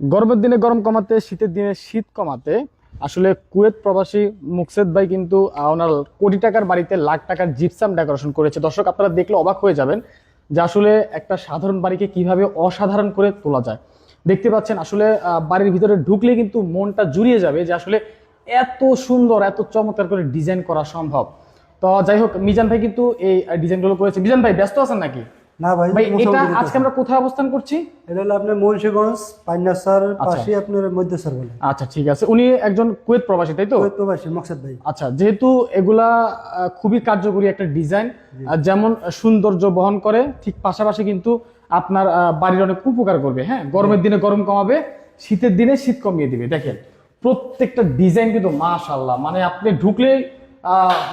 গরমের দিনে গরম কমাতে, শীতের দিনে শীত কমাতে আসলে কুয়েত প্রবাসী মুকসেদ ভাই কিন্তু ওনার কোটি টাকার বাড়িতে লাখ টাকার জিপসাম ডেকোরেশন করেছে। দর্শক, আপনারা দেখলে অবাক হয়ে যাবেন যে আসলে একটা সাধারণ বাড়িকে কিভাবে অসাধারণ করে তোলা যায়। দেখতে পাচ্ছেন আসলে বাড়ির ভিতরে ঢুকলে কিন্তু মনটা জুড়িয়ে যাবে যে আসলে এত সুন্দর, এত চমৎকার করে ডিজাইন করা সম্ভব। তো যাই হোক, মিজান ভাই কিন্তু এই ডিজাইনগুলো করেছে। মিজান ভাই ব্যস্ত আছেন নাকি? না ভাই, ভাই এটা আজকে আমরা কোথায় অবস্থান করছি? এটা হলো আপনার মুন্সিগঞ্জ পাইনাসার পাশে আপনার মধ্যসার বলে। আচ্ছা, ঠিক আছে। উনি একজন কুয়েত প্রবাসী, তাই তো? কুয়েত প্রবাসী মকসেদ ভাই। আচ্ছা, যেহেতু এগুলা খুবই কার্যকরী একটা ডিজাইন, যেমন সৌন্দর্য বহন করে, ঠিক পাশাপাশি কিন্তু আপনার বাড়ির অনেক উপকার করবে। হ্যাঁ, গরমের দিনে গরম কমাবে, শীতের দিনে শীত কমিয়ে দিবে। দেখেন প্রত্যেকটা ডিজাইন কিন্তু মাশাআল্লাহ, মানে আপনি ঢুকলেই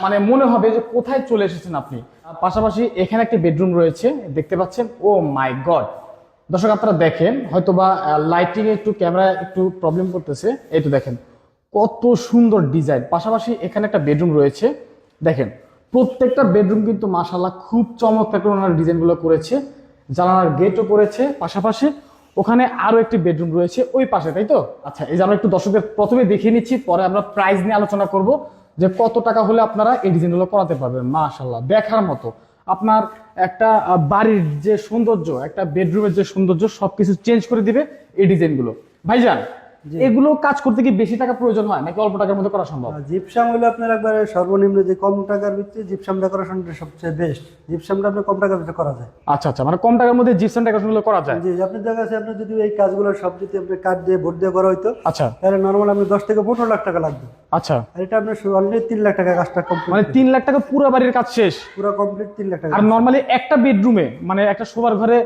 মানে মনে হবে যে কোথায় চলে এসেছেন আপনি। পাশাপাশি এখানে একটা বেডরুম রয়েছে, দেখতে পাচ্ছেন। ও মাই গড দর্শক, আপনারা দেখেন, হয়তোবা লাইটিং এ একটু, ক্যামেরা একটু প্রবলেম করতেছে। এই তো দেখেন কত সুন্দর ডিজাইন। পাশাপাশি এখানে একটা বেডরুম রয়েছে, দেখেন প্রত্যেকটা বেডরুম কিন্তু মাশাআল্লাহ খুব চমৎকার করে ওনার ডিজাইনগুলো করেছে। জানালার গেটও করেছে। পাশাপাশি ওখানে আরো একটি বেডরুম রয়েছে ওই পাশে, তাই তো? আচ্ছা, এই যে আমরা একটু দর্শকদের প্রথমে দেখিয়ে নিচ্ছি, পরে আমরা প্রাইস নিয়ে আলোচনা করব যে কত টাকা হলে আপনারা এই ডিজাইনগুলো করাতে পারবেন। মাশাআল্লাহ দেখার মতো। আপনার একটা বাড়ির যে সৌন্দর্য, একটা বেডরুমের যে সৌন্দর্য, সবকিছু চেঞ্জ করে দিবে এই ডিজাইনগুলো। ভাইজান, এগুলো কাজ করতে কি বেশি টাকা প্রয়োজন হয় নাকি অল্প টাকার মধ্যে করা সম্ভব? জিপসাম হলো আপনার একবারে সর্বনিম্ন, যে কম টাকার ভিতরে জিপসাম ডেকোরেশনটা সবচেয়ে বেস্ট। জিপসামটা আপনি কম টাকার ভিতরে করা যায়। আচ্ছা আচ্ছা, মানে কম টাকার মধ্যে জিপসাম ডেকোরেশনগুলো করা যায়। জি, আপনার জায়গা আছে, আপনি যদি এই কাজগুলো সব যদি আপনি কাঠ দিয়ে বোর্ড দিয়ে করা হইতো, আচ্ছা, তাহলে নরমাল আপনি 10 থেকে 15 লাখ টাকা লাগবে। আচ্ছা, আর এটা আপনার অলরেডি 3 লাখ টাকা কাজটা কমপ্লিট, মানে 3 লাখ টাকা পুরো বাড়ির কাজ শেষ, পুরো কমপ্লিট 3 লাখ টাকা। আর নরমালি একটা বেডরুমে, মানে একটা শোবার ঘরে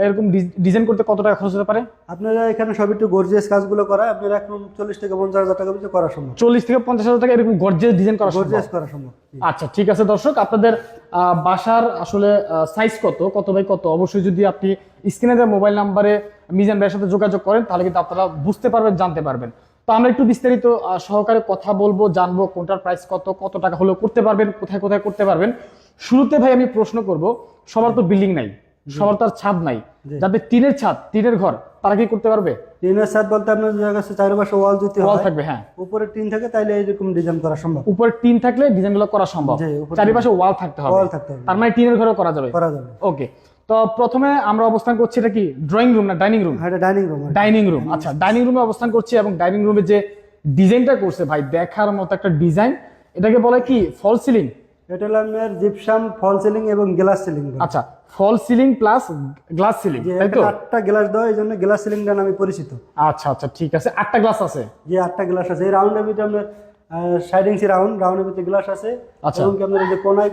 এরকম ডিজাইন করতে কত টাকা খরচ হতে পারে? আপনারা এখানে সব একটু গর্জিয়াস কাজগুলো করা, আপনারা এখন 40 থেকে 50 হাজার টাকা ভিতরে করা সম্ভব। 40 থেকে 50 হাজার টাকা এরকম গর্জিয়াস ডিজাইন করা সম্ভব? গর্জিয়াস করা সম্ভব। আচ্ছা, ঠিক আছে। দর্শক, আপনাদের বাসার আসলে সাইজ কত বাই কত, অবশ্যই যদি আপনি স্ক্রিনে দেওয়া মোবাইল নাম্বারে মিজান ভাইয়ের সাথে যোগাযোগ করেন, তাহলে কিন্তু আপনারা বুঝতে পারবেন, জানতে পারবেন। তো আমরা একটু বিস্তারিত সহকারে কথা বলবো, জানবো কোনটার প্রাইস কত টাকা হলেও করতে পারবেন, কোথায় কোথায় করতে পারবেন। শুরুতে ভাই আমি প্রশ্ন করব, সবার তো বিল্ডিং নাই, সবার তো আর ছাদ নাই, যাদের টিনের ছাদ, টিনের ঘর, তারা কি করতে পারবে? টিনের ছাদ বলতে আপনার জায়গা আছে চারপাশে ওয়াল দিতে হয়, ওয়াল থাকবে, হ্যাঁ, উপরে টিন থাকে, তাইলে এইরকম ডিজাইন করা সম্ভব। উপরে টিন থাকলে ডিজাইনগুলো করা সম্ভব, জি, উপরে চারিপাশে ওয়াল থাকতে হবে। ওয়াল থাকতে হবে, তার মানে টিনের ঘরেও করা যাবে। করা যাবে। ওকে, তো প্রথমে আমরা অবস্থান করছি, এটা কি ড্রয়িং রুম না ডাইনিং রুম? হ্যাঁ, এটা ডাইনিং রুম। ডাইনিং রুম, আচ্ছা। ডাইনিং রুমে অবস্থান করছি, এবং ডাইনিং রুমে যে ডিজাইনটা করছে ভাই, দেখার মতো একটা ডিজাইন। এটাকে বলে কি ফল সিলিং? এটা হলো আপনার জিপসাম, ফল সিলিং এবং গ্লাস সিলিং। আচ্ছা, ফল সিলিং প্লাস গ্লাস সিলিং, তাই তো? 8টা গ্লাস দেওয়া, এই জন্য গ্লাস সিলিংটা নামে পরিচিত। আচ্ছা আচ্ছা, ঠিক আছে। 8টা গ্লাস আছে? যে 8টা গ্লাস আছে, এই রাউন্ডের ভিতরে আপনার 60 ইঞ্চি রাউন্ডের ভিতরে গ্লাস আছে। আচ্ছা, এবং কি আপনার এই যে কোনায়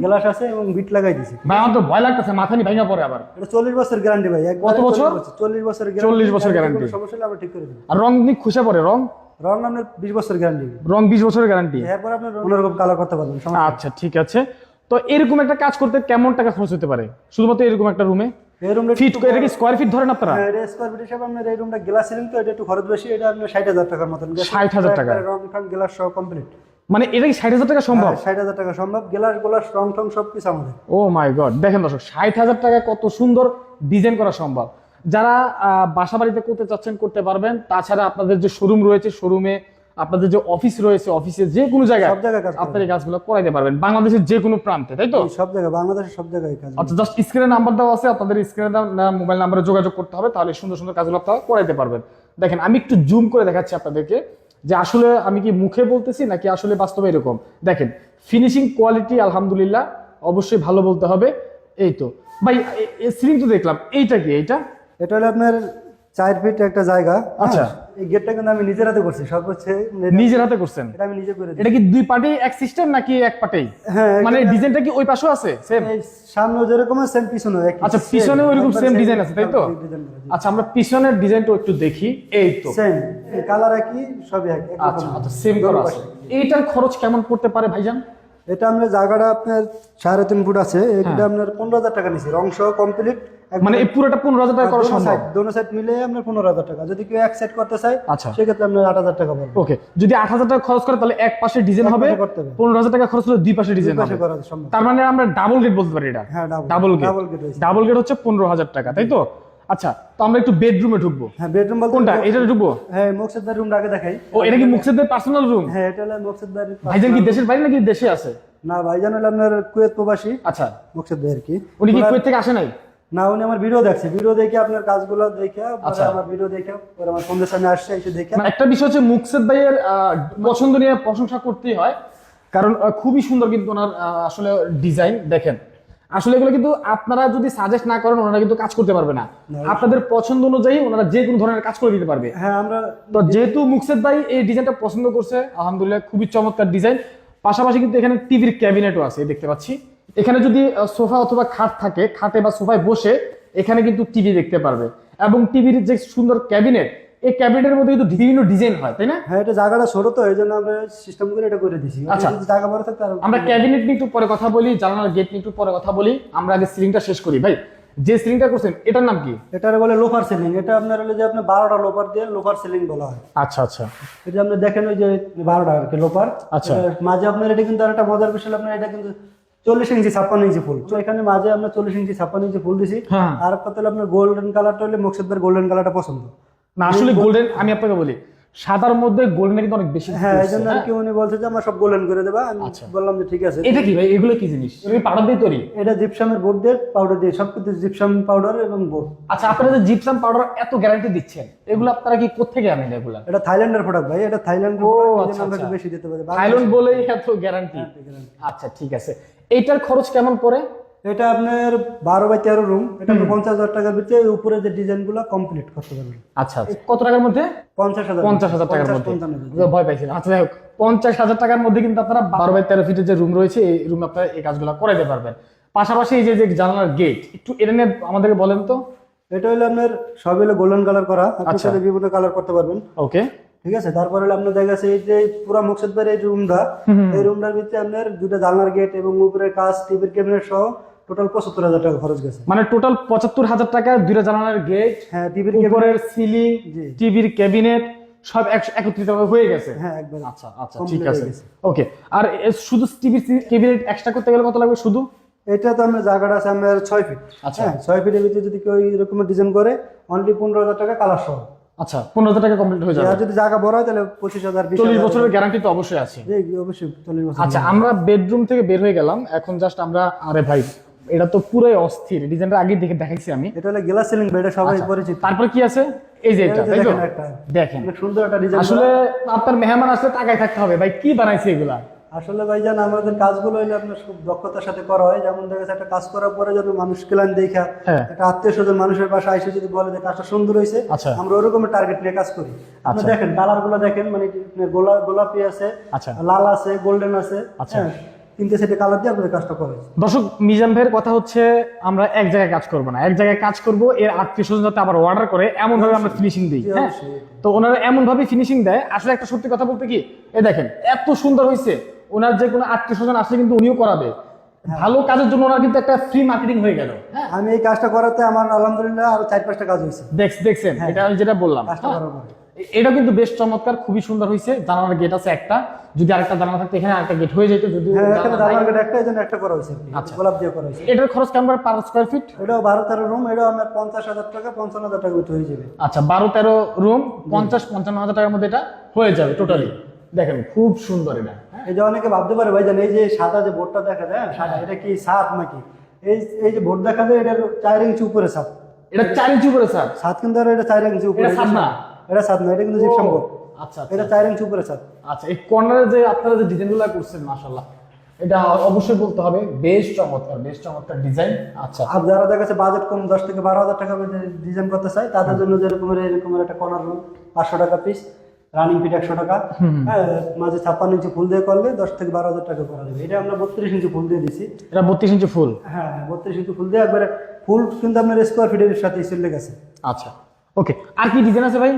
গ্লাস আছে এবং বিট লাগাই দিছি। ভাই আমার তো ভয় লাগতেছে, মাথা নি ভাঙা পড়ে আবার। এটা 40 বছর গ্যারান্টি ভাই। কত বছর? 40 বছর। 40 বছর গ্যারান্টি। সমস্যা হলে আমরা ঠিক করে দেব। আর রং নি খুশে পড়ে? রং আপনার 20 বছর গ্যারান্টি। রং 20 বছরের গ্যারান্টি। এরপর আপনি অন্যরকম কালার করতে পারবেন। আচ্ছা, ঠিক আছে। তো এরকম একটা কাজ করতে কেমন টাকা খরচ হতে পারে শুধুমাত্র এরকম একটা রুমে? এই রুমটা ফিট, এটা কি স্কয়ার ফিট ধরেন আপনারা? হ্যাঁ, এটা স্কয়ার ফিট হিসাবে আপনার এই রুমটা গ্লাস সিলিং, তো এটা একটু খরচ বেশি। এটা আপনার 60,000 টাকার মতন। 60,000 টাকা? রং ঠং গ্লাস সব কমপ্লিট। মানে এটা কি 60,000 টাকা সম্ভব? 60,000 টাকা সম্ভব। গ্লাস রং ঠং সবকিছু আমাদের। ও মাই গড, দেখেন দর্শক, 60,000 টাকায় কত সুন্দর ডিজাইন করা সম্ভব। যারা বাসা বাড়িতে করতে চাচ্ছেন করতে পারবেন। তাছাড়া আপনাদের যে শোরুম রয়েছে, শোরুমে আপনাদের যে অফিস রয়েছে, অফিসে যে কোনো জায়গায় সব জায়গায় কাজ আপনার এই কাজগুলো করাইতে পারবেন, বাংলাদেশের যে কোনো প্রান্তে, তাই তো? সব জায়গায়, বাংলাদেশের সব জায়গায় কাজ। আচ্ছা, জাস্ট স্ক্রিনে নাম্বার দেওয়া আছে, আপনাদের স্ক্রিনে মোবাইল নাম্বারে যোগাযোগ করতে হবে, তাহলে সুন্দর সুন্দর কাজগুলো আপনারা করাইতে পারবেন। দেখেন আমি একটু জুম করে দেখাচ্ছি আপনাদেরকে, যে আসলে আমি কি মুখে বলতেছি নাকি আসলে বাস্তবে এরকম। দেখেন ফিনিশিং কোয়ালিটি আলহামদুলিল্লাহ, অবশ্যই ভালো বলতে হবে। এই তো ভাই, সিলিং তো দেখলাম, এইটা কি? এটা হলো আপনার 4 ফিট একটা জায়গা। আচ্ছা, এই গেটটা কিন্তু আমি নিজের হাতে করছি। সব হচ্ছে নিজের হাতে করছেন? এটা আমি নিজে করে দিই। এটা কি দুই পার্টি এক সিস্টেম নাকি এক পার্টেই? হ্যাঁ, মানে ডিজাইনটা কি ওই পাশেও আছে সেম? এই সামনে যেরকম আছে সেম পিছনে একই। আচ্ছা, পিছনেও এরকম সেম ডিজাইন আছে, তাই তো? আচ্ছা, আমরা পিছনের ডিজাইনটা একটু দেখি। এই তো সেম, কালার একই, সবই একই। আচ্ছা আচ্ছা, সেম করা আছে। এইটার খরচ কেমন পড়তে পারে ভাইজান? এটা আমরা জায়গাটা আপনার 3.5 ফুট আছে, এটা আপনার 15,000 টাকা নিছি, রং সহ কমপ্লিট। মানে এই পুরোটা 15,000 টাকা করা সম্ভব? দোনো সাইড মিলে আপনার 15,000 টাকা। যদি কেউ এক সাইড করতে চায়, আচ্ছা, সেক্ষেত্রে আপনার 8,000 টাকা পড়বে। ওকে, যদি 8,000 টাকা খরচ করে তাহলে এক পাশে ডিজাইন হবে, 15,000 টাকা খরচ হলে দুই পাশে ডিজাইন হবে। তার মানে আমরা ডাবল গেট বলতে পারি এটা? হ্যাঁ, ডাবল গেট। ডাবল গেট হইছে। ডাবল গেট হচ্ছে 15,000 টাকা, তাই তো? আচ্ছা, তো আমরা একটু বেডরুমে ঢুকবো। হ্যাঁ বেডরুম বলতে কোনটা, এটা ঢুকবো? হ্যাঁ মোকসেদ ভাই রুমটা আগে দেখাই। ও, এটা কি মুকসেদের পার্সোনাল রুম? হ্যাঁ এটা হলো মোকসেদ ভাইয়ের ভাইজান কি দেশের বাইরে নাকি দেশে আছে? না ভাইজান হলো আপনার কুয়েত প্রবাসী। আচ্ছা, মোকসেদ ভাই আর কি। উনি কি কুয়েত থেকে আসে নাই? না উনি আমার ভিডিও দেখছে, ভিডিও দেখে আপনার কাজগুলো দেখে আচ্ছা। আমার ভিডিও দেখে পরে আমার ফোনের সামনে আসছে, এসে দেখে। মানে একটা বিষয় হচ্ছে মুকসেদ ভাইয়ের পছন্দ নিয়ে প্রশংসা করতেই হয়, কারণ খুবই সুন্দর কিন্তু ওনার আসলে ডিজাইন দেখেন। আসলে এগুলো কিন্তু আপনারা যদি সাজেস্ট না করেন ওনারা কিন্তু কাজ করতে পারবে না। আপনাদের পছন্দ অনুযায়ী ওনারা যে কোনো ধরনের কাজ করে দিতে পারবে। হ্যাঁ আমরা তো যেহেতু মুকসেদ ভাই এই ডিজাইনটা পছন্দ করছে, আলহামদুলিল্লাহ খুবই চমৎকার ডিজাইন। পাশাপাশি কিন্তু এখানে টিভির ক্যাবিনেটও আছে, দেখতে পাচ্ছি। এখানে যদি সোফা অথবা খাট থাকে, খাটে বা সোফায় বসে এখানে কিন্তু টিভি দেখতে পারবে। এবং টিভির যে সুন্দর ক্যাবিনেট, এই ক্যাবিনেটের মধ্যে কিন্তু বিভিন্ন ডিজাইন হয়, তাই না? হ্যাঁ এটা জায়গাটা ছোট তো এই জন্য আমরা সিস্টেম করে এটা করে দিছি। আচ্ছা। যদি জায়গা বড় থাকতো আরো আমরা ক্যাবিনেট নিয়ে একটু পরে কথা বলি, জানালার গেট নিয়ে একটু পরে কথা বলি। আমরা আগে সিলিংটা শেষ করি। ভাই, যে সিলিংটা করছেন এটার নাম কি? এটারে বলে লোফার সিলিং। এটা আপনার হলো যে আপনার 12টা লোফার দিয়ে লোফার সিলিং বলা হয়। আচ্ছা আচ্ছা, এটা আপনি দেখেন ওই যে 12টা আর কি লোফার। আচ্ছা। মাঝে আপনার এটা কিন্তু আরেকটা মজার বিষয়, আপনার এটা কিন্তু 40 ইঞ্চি 56 ইঞ্চি ফুল। তো এখানে মাঝে আমরা 40 ইঞ্চি 56 ইঞ্চি ফুল দিছি। হ্যাঁ। আর কত হলো আপনার গোল্ডেন কালারটা হলে মোকসেদ ভাইয়ের গোল্ডেন কালারটা পছন্দ। না আসলে গোল্ডেন, আমি আপনাকে বলি সাদার মধ্যে গোল্ডেন কিন্তু অনেক বেশি। হ্যাঁ এই জন্য আর কি উনি বলছে যে আমরা সব গোল্ডেন করে দেবা। আমি বললাম যে ঠিক আছে। এটা কি ভাই, এগুলো কি জিনিস? এগুলো পাউডার দিয়ে তৈরি? এটা জিপসামের বোর্ড দিয়ে পাউডার দিয়ে, সবকিছু জিপসাম পাউডার এবং বোর্ড। আচ্ছা, আপনারা যে জিপসাম পাউডার এত গ্যারান্টি দিচ্ছেন, এগুলো আপনারা কি কোত্থেকে আনেন এগুলা? এটা থাইল্যান্ডের প্রোডাক্ট ভাই, এটা থাইল্যান্ডের ও প্রোডাক্ট, এই আচ্ছা জন্য আমরা আচ্ছা, একটু বেশি দিতে পারি। থাইল্যান্ড বলেই এত গ্যারান্টি। আচ্ছা ঠিক আছে, এইটার খরচ কেমন পড়ে? এটা আপনার 12 বাই 13 রুম। এটা আপনি 50,000 টাকার ভিতরে উপরে যে ডিজাইনগুলো কমপ্লিট করতে পারবেন। আচ্ছা আচ্ছা, কত টাকার মধ্যে? 50,000 50,000 টাকার মধ্যে। 55,000 ভয় পাইছিলাম। আচ্ছা যাই হোক, 50,000 টাকার মধ্যে কিন্তু আপনারা 12 বাই 13 ফিটের যে রুম রয়েছে এই রুমে আপনারা এই কাজগুলো করে দিতে পারবেন। পাশাপাশি এই যে যে জানালার গেট, একটু এটা নিয়ে আমাদেরকে বলেন তো। এটা হলো আপনার সব হলো গোল্ডেন কালার করা, আপনি আচ্ছা। চাইলে বিভিন্ন কালার করতে পারবেন। ওকে, ঠিক আছে। তারপরে হলো আপনার দেখা যাচ্ছে এই যে পুরো মোকসেদ ভাইয়ের এই রুমটা, এই রুমটার ভিতরে আপনার দুটো জানলার গেট এবং উপরে কাচ, টিভির ক্যাবিনেট সহ টোটাল 75,000 টাকা খরচ গেছে। মানে টোটাল 75,000 টাকা, দুইটা জানালার গেট, হ্যাঁ টিভির উপরের সিলিং, জি। টিভির ক্যাবিনেট সব একত্রিত হয়ে গেছে। হ্যাঁ একবার। আচ্ছা আচ্ছা, Complete ঠিক আছে, হয়ে গেছে। ওকে। আর শুধু টিভির ক্যাবিনেট এক্সট্রা করতে গেলে কত লাগবে শুধু? এটা তো আমরা জায়গাটা আছে আপনার 6 ফিট। আচ্ছা। হ্যাঁ 6 ফিটের ভিতরে যদি কেউ এরকম ডিজাইন করে অনলি 15,000 টাকা কালার সহ। আচ্ছা, 15,000 টাকা কমপ্লিট হয়ে যাবে। আর যদি জায়গা বড় হয় তাহলে 25,000 40 20,000। বছরের গ্যারান্টি তো অবশ্যই আছে। জি অবশ্যই 40 বছর। আচ্ছা, আমরা বেডরুম থেকে বের হয়ে গেলাম, এখন জাস্ট আমরা, আরে ভাই এটা তো পুরাই অস্থির, ডিজাইনটা আগে দেখে দেখাইছি আমি। এটা হলো গ্লাস সিলিং বেড, সবাই পরিচিত। তারপর কি আছে? এই যে এটা, তাই তো? দেখেন একটা দেখেন, অনেক সুন্দর একটা ডিজাইন। আসলে আপনার মেহমান আসলে তাকায় থাকতে হবে, ভাই কি বানাইছে এগুলা। আসলে ভাইজান আমাদের কাজগুলো হইলে আপনার খুব দক্ষতার সাথে করা হয়। যেমন দেখা যাচ্ছে একটা কাজ করার পরে যেন মানুষ ক্লান দেখা, হ্যাঁ। একটা আত্মীয় স্বজন মানুষের বাসায় এসে যদি বলে যে কাজটা সুন্দর হয়েছে, আচ্ছা। আমরা ওরকম টার্গেট নিয়ে কাজ করি। আপনি দেখেন কালার গুলো দেখেন, মানে গোলাপি আছে, আচ্ছা। লাল আছে, গোল্ডেন আছে। আচ্ছা। হ্যাঁ, 3টে সেটে কালার দিয়ে আপনাদের কাজটা করে। দর্শক, মিজান ভাইয়ের কথা হচ্ছে আমরা এক জায়গায় কাজ করব না, এক জায়গায় কাজ করব, এর আত্মীয় স্বজন যাতে আবার অর্ডার করে এমন ভাবে আমরা ফিনিশিং দিই। হ্যাঁ, অবশ্যই। তো ওনারা এমন ভাবে ফিনিশিং দেয়। আসলে একটা সত্যি কথা বলতে কি, এ দেখেন এত সুন্দর হয়েছে, ওনার যে কোনো আত্মীয় স্বজন আসলে কিন্তু উনিও করাবে। ভালো কাজের জন্য ওনার কিন্তু একটা ফ্রি মার্কেটিং হয়ে গেল। হ্যাঁ, আমি এই কাজটা করাতে আমার আলহামদুলিল্লাহ আরো 4-5টা কাজ হয়েছে দেখছেন, এটা আমি যেটা বললাম। কাজটা হ্যাঁ, করার পরে। এটা কিন্তু বেশ চমৎকার, খুবই সুন্দর হয়েছে। জানালার গেট আছে একটা, যদি আরেকটা জানালা থাকতো এখানে আরেকটা গেট হয়ে যেত। যদি হ্যাঁ এখানে জানালা নাই। দামার একটা এই জন্য একটা করা হয়েছে, আচ্ছা। গোলাপ দিয়ে করা হয়েছে। এটার খরচ কেমন পার স্কয়ার ফিট? এটাও 12-13 রুম, এটাও আমার 50,000 টাকা 55,000 টাকা ভিতরে হয়ে যাবে। আচ্ছা, 12-13 রুম 50-55,000 টাকার মধ্যে এটা হয়ে যাবে টোটালি। দেখেন খুব সুন্দর এটা। এই যে অনেকে ভাবতে পারে ভাই জান এই যে সাদা যে বোর্ডটা দেখা যায়, সাদা, এটা কি ছাদ নাকি? এই যে বোর্ড দেখা যায় এটার 4 ইঞ্চি উপরে ছাদ। এটা 4 ইঞ্চি করে স্যার? ছাদ কিন্তু আর এটা 4 ইঞ্চি উপরে। এটা ছাদ না? এটা ছাদ না, এটা কিন্তু জিপসাম বোর্ড। আচ্ছা আচ্ছা, এটা 4 ইঞ্চি উপরে ছাদ। আচ্ছা। এই কর্নারে যে আপনারা যে ডিজাইনগুলো করছেন, মাশাআল্লাহ, এটা অবশ্যই বলতে হবে বেশ চমৎকার, বেশ চমৎকার ডিজাইন। আচ্ছা, আর যারা দেখা যাচ্ছে বাজেট কম 10 থেকে 12,000 টাকা ডিজাইন করতে চায় তাদের জন্য যেরকম এরকম একটা কর্নার রুম 500 টাকা পিস, রানিং ফিট 100 টাকা। হ্যাঁ, মাঝে 56 ইঞ্চি ফুল দিয়ে করলে 10 থেকে 12,000 টাকা করা যাবে। এটা আমরা 32 ইঞ্চি ফুল দিয়ে দিছি। এটা 32 ইঞ্চি ফুল? হ্যাঁ 32 ইঞ্চি ফুল দিয়ে একবারে ফুল কিন্তু আপনার স্কোয়ার ফিটের সাথে চলে গেছে। আচ্ছা, ওকে। আর কি ডিজাইন আছে ভাই?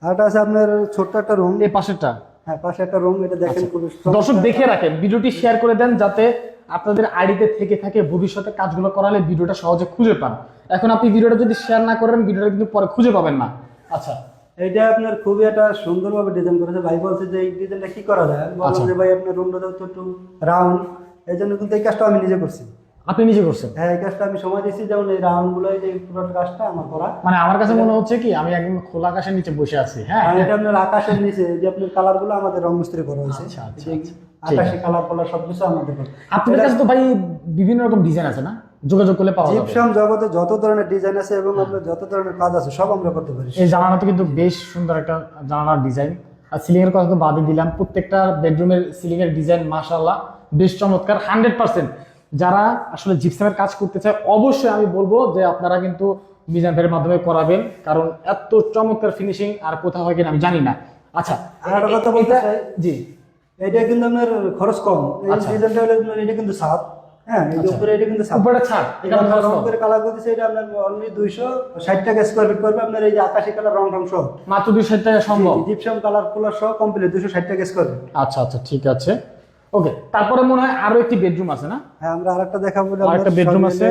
আর এটা আছে আপনার ছোট্ট একটা রুম। এই পাশেরটা? হ্যাঁ পাশে একটা রুম, এটা দেখেন খুব দর্শক দেখে রাখেন, ভিডিওটি শেয়ার করে দেন যাতে আপনাদের আইডিতে থেকে থাকে ভবিষ্যতে কাজগুলো করালে ভিডিওটা সহজে খুঁজে পান। এখন আপনি ভিডিওটা যদি শেয়ার না করেন ভিডিওটা কিন্তু পরে খুঁজে পাবেন না। আচ্ছা, এইটা আপনার খুবই একটা সুন্দরভাবে ডিজাইন করেছে। ভাই বলছে যে এই ডিজাইনটা কি করা যায়, আমি বললাম যে ভাই আপনার রুমটা তো একটু রাউন্ড, এই জন্য কিন্তু এই কাজটা আমি নিজে করছি। আপনি নিজে করছেন? হ্যাঁ, এই কাজটা আমি সময় দিয়েছি, যেমন এই রাউন্ড গুলো, এই যে পুরো কাজটা আমার করা। মানে আমার কাছে মনে হচ্ছে কি আমি একদম খোলা আকাশের নিচে বসে আছি। হ্যাঁ, আর এটা আপনার আকাশের নিচে, এই যে আপনার কালার গুলো আমাদের রং মিস্ত্রি করা হয়েছে। আচ্ছা, আচ্ছা, এই যে আচ্ছা। আকাশি কালার করা সবকিছু আমাদের করা। আপনার কাছে তো ভাই বিভিন্ন রকম ডিজাইন আছে না, যোগাযোগ করলে পাওয়া যাবে। জিপসাম জগতে যত ধরনের ডিজাইন আছে এবং আপনার যত ধরনের কাজ আছে সব আমরা করতে পারি। এই জানালাটা কিন্তু বেশ সুন্দর একটা জানালার ডিজাইন। আর সিলিং এর কথা তো বাদই দিলাম, প্রত্যেকটা বেডরুমের সিলিং এর ডিজাইন মাশাআল্লাহ বেশ চমৎকার। 100% যারা আসলে জিপসামের কাজ করতে চায় অবশ্যই আমি বলবো যে আপনারা কিন্তু মিজান ভাইয়ের মাধ্যমে করাবেন, কারণ এত চমৎকার ফিনিশিং আর কোথাও হয় কিনা আমি জানি না। আচ্ছা, আর একটা কথা বলতে চাই, জি, এটা কিন্তু আপনার খরচ কম। এই আচ্ছা। ডিজাইনটা হলো আপনার, এটা কিন্তু ছাদ। হ্যাঁ, এই যে উপরে এটা কিন্তু ছাদ। উপরে ছাদ, এটা আমরা রং করে কালার করতেছি, এটা আপনার অনলি 260 টাকা স্কয়ার ফিট পড়বে আপনার। এই যে আকাশি কালার রং সহ মাত্র 260 টাকা সম্ভব। জিপসাম কালার কুলার সহ কমপ্লিট 260 টাকা স্কয়ার ফিট। আচ্ছা আচ্ছা, ঠিক আছে, ওকে। তারপরে মনে হয় আরো একটি বেডরুম আছে না? হ্যাঁ, আমরা আরেকটা দেখাবো। আরেকটা বেডরুম আছে,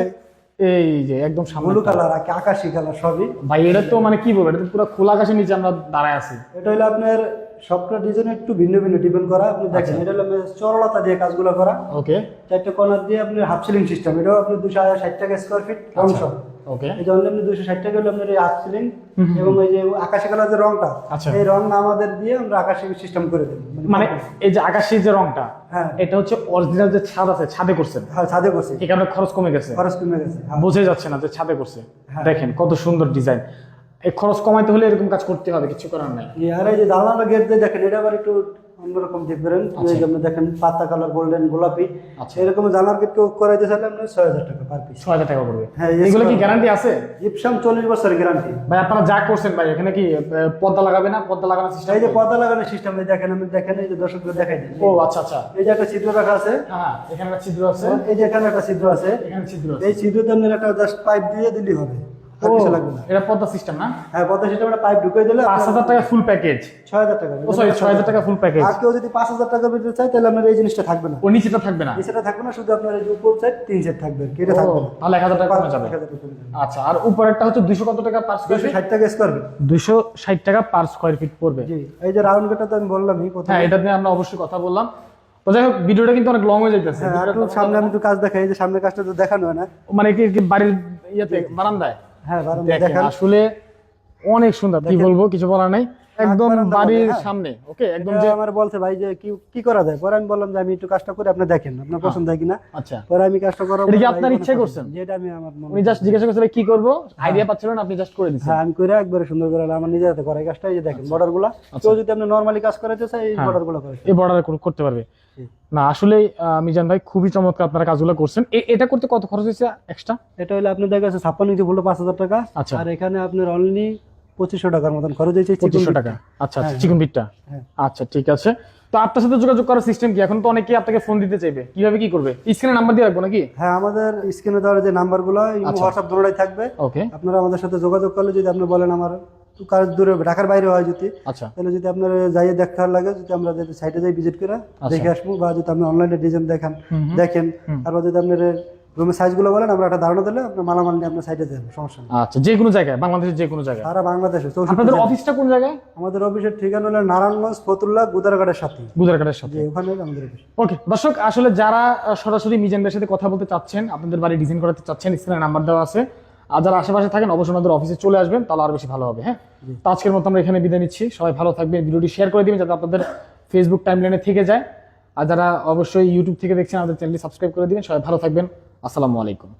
এই যে একদম সামনে ব্লু কালার আর আকাশি কালার সবই। ভাই এটা তো মানে কি বলবো, এটা তো পুরো খোলা আকাশের নিচে আমরা দাঁড়ায় আছি। এটা হলো আপনার সবটা ডিজাইন একটু ভিন্ন ভিন্ন ডিপেন্ড করা। আপনি দেখেন, এটা হলো আপনার চরলতা দিয়ে কাজগুলো করা। ওকে, 4টে কর্নার দিয়ে আপনার হাফ সিলিং সিস্টেম। এটাও আপনি 260 টাকা স্কয়ার ফিট রং সহ। ওকে, এই যে অনলি আপনি 260 টাকা হলো আপনার এই হাফ সিলিং এবং এই যে আকাশি কালার যে রংটা, আচ্ছা। এই রং আমাদের দিয়ে আমরা আকাশি সিস্টেম করে দেব। মানে এই যে আকাশি যে রংটা, হ্যাঁ এটা হচ্ছে অরিজিনাল যে ছাদ আছে, ছাদে করছেন, হ্যাঁ, ছাদে করছি। এই কারণে খরচ কমে গেছে, খরচ কমে গেছে। হ্যাঁ। বোঝা যাচ্ছে না যে ছাদে করছে। হ্যাঁ। দেখেন কত সুন্দর ডিজাইন। এই খরচ কমাইতে হলে এরকম কাজ করতে হবে, কিছু করার নাই। আর এই যে জানালা গেট দিয়ে দেখেন, এটা আবার একটু অন্যরকম ডিফারেন্ট। এই যে আপনি দেখেন পাতা কালার গোল্ডেন গোলাপি, আচ্ছা। এরকম জানালা গেট কেউ করাইতে চাইলে আপনার 6000 টাকা পার পিস। 6000 টাকা পড়বে। হ্যাঁ, এগুলো কি গ্যারান্টি আছে? জিপসাম 40 বছরের গ্যারান্টি। ভাই আপনারা যা করছেন ভাই, এখানে কি পর্দা লাগাবে না? পর্দা লাগানোর সিস্টেম? এই যে পর্দা লাগানোর সিস্টেম দেখেন, আমি দেখেন এই যে দর্শকদের দেখাই দিই। ও আচ্ছা আচ্ছা, এই যে একটা ছিদ্র রাখা আছে। হ্যাঁ এখানে একটা ছিদ্র আছে, এই যে এখানে একটা ছিদ্র আছে। এখানে ছিদ্র আছে। এই ছিদ্রতে আপনার একটা জাস্ট পাইপ দিয়ে দিলেই হবে, আর ও কিছু লাগবে না। এটা পর্দা সিস্টেম না? হ্যাঁ, পর্দা সিস্টেম একটা পাইপ ঢুকিয়ে দিলে 5000 টাকা ফুল প্যাকেজ। 6000 টাকা। ও সরি, 6000 টাকা ফুল প্যাকেজ। আর কেউ যদি 5000 টাকা দিতে চায় তাহলে আপনার এই জিনিসটা থাকবে না, ও নিচেটা থাকবে না? নিচেটা থাকবে না, শুধু আপনার এই যে উপর সাইড 3 সেট থাকবে, আর কি এটা থাকবে না। তাহলে 1000 টাকা কমে যাবে। 1000 টাকা কমে যাবে। আচ্ছা, আর উপরেরটা হচ্ছে 200 কত টাকা পার স্কয়ার ফিট? 260 টাকা স্কয়ার ফিট। 260 টাকা পার স্কয়ার ফিট পড়বে। জি, এই যে রাউন্ড গেটটা তো আমি বললামই প্রথমে। হ্যাঁ, এটা নিয়ে আমরা অবশ্যই কথা বললাম। তো যাই হোক, ভিডিওটা কিন্তু অনেক লং হয়ে যাইতেছে। হ্যাঁ, আর একটু সামনে আমি একটু কাজ দেখাই। এই যে সামনের কাজটা তো দেখানো হয় না। মানে কি বাড়ির ইয়েতে বারান্দায়? হ্যাঁ, বারান্দা দেখেন দেখান। আসলে অনেক সুন্দর, কি বলবো, কিছু বলার নাই। একদম বারান্দা বাড়ির বলে, হ্যাঁ। সামনে। ওকে, একদম এটা যে আমার বলছে ভাই যে কি করা যায়, পরে আমি বললাম যে আমি একটু কাজটা করে আপনি দেখেন আপনার পছন্দ হয় কিনা। আচ্ছা, পরে আমি কাজটা করাবো। এটা কি ভাই আপনার মনে ইচ্ছায় করেন। করছেন? যেটা আমি আমার মনে। উনি জাস্ট জিজ্ঞাসা করছিলেন কি করব, আইডিয়া পাচ্ছিলেন, আপনি জাস্ট করে দিচ্ছেন। হ্যাঁ, আমি করে একবারে সুন্দর করে আমার নিজের হাতে করা এই কাজটা। এই যে দেখেন বর্ডার গুলা, কেউ যদি আপনি নরমালি কাজ করাতে চায় এই বর্ডার গুলো করে। এই বর্ডারে করতে পারবে না? আসলে মিজান ভাই খুবই চমৎকার আপনারা কাজগুলো করছেন। এটা করতে কত খরচ হয়েছে এক্সট্রা? এটা হলো আপনাদের কাছে 56 ইঞ্চি বললো 5000 টাকা। আচ্ছা। আর এখানে আপনার অনলি 2500 টাকার মতন খরচ হয়েছে। 2500 টাকা। আচ্ছা আচ্ছা, চিকন বিটটা। হ্যাঁ। আচ্ছা, ঠিক আছে। তো আপনার সাথে যোগাযোগ করার সিস্টেম কি? এখন তো অনেকেই আপনাকে ফোন দিতে চাইবে, কিভাবে কি করবে? স্ক্রিনে নাম্বার দিয়ে রাখবো নাকি? হ্যাঁ, আমাদের স্ক্রিনে দেওয়ার যে নাম্বারগুলো, হোয়াটসঅ্যাপ দুটোই থাকবে। ওকে, আপনারা আমাদের সাথে যোগাযোগ করলে, যদি আপনি বলেন আমার একটু কাজ দূরে ঢাকার বাইরে হয় যদি, আচ্ছা তাহলে যদি আপনার যাইয়ে দেখার লাগে, যদি আমরা যদি সাইটে যাই ভিজিট করে দেখে আসবো, বা যদি আপনি অনলাইনে ডিজাইন দেখেন, আর যদি আপনার রুমের সাইজগুলো বলেন, আমরা একটা ধারণা দিলে আপনার মালামাল নিয়ে আপনার সাইটে যাবেন, সমস্যা নেই। আচ্ছা, যে কোনো জায়গায়, বাংলাদেশের যে কোনো জায়গায়। সারা বাংলাদেশে 64 আপনাদের অফিসটা কোন জায়গায়? আমাদের অফিসের ঠিকানা হলো নারায়ণগঞ্জ ফতুল্লাহ গুদারঘাটের সাথে। গুজরাটের সাথে। যে ওখানে আমাদের অফিস। ওকে দর্শক, আসলে যারা সরাসরি মিজান ভাইয়ের সাথে কথা বলতে চাচ্ছেন, আপনাদের বাড়ি ডিজাইন করাতে চাচ্ছেন, স্ক্রিনে নাম্বার দেওয়া আছে। আর যারা আশেপাশে থাকেন অবশ্যই আমাদের অফিসে চলে আসবেন, তাহলে আরো বেশি ভালো হবে। হ্যাঁ, তো আজকের মতো আমরা এখানে বিদায় নিচ্ছি। সবাই ভালো থাকবেন, ভিডিওটি শেয়ার করে দিবেন যাতে আপনাদের ফেসবুক টাইমলাইনে থেকে যায়। আর যারা অবশ্যই ইউটিউব থেকে দেখছেন, আমাদের চ্যানেলটি সাবস্ক্রাইব করে দিবেন। সবাই ভালো থাকবেন। আসসালামু আলাইকুম।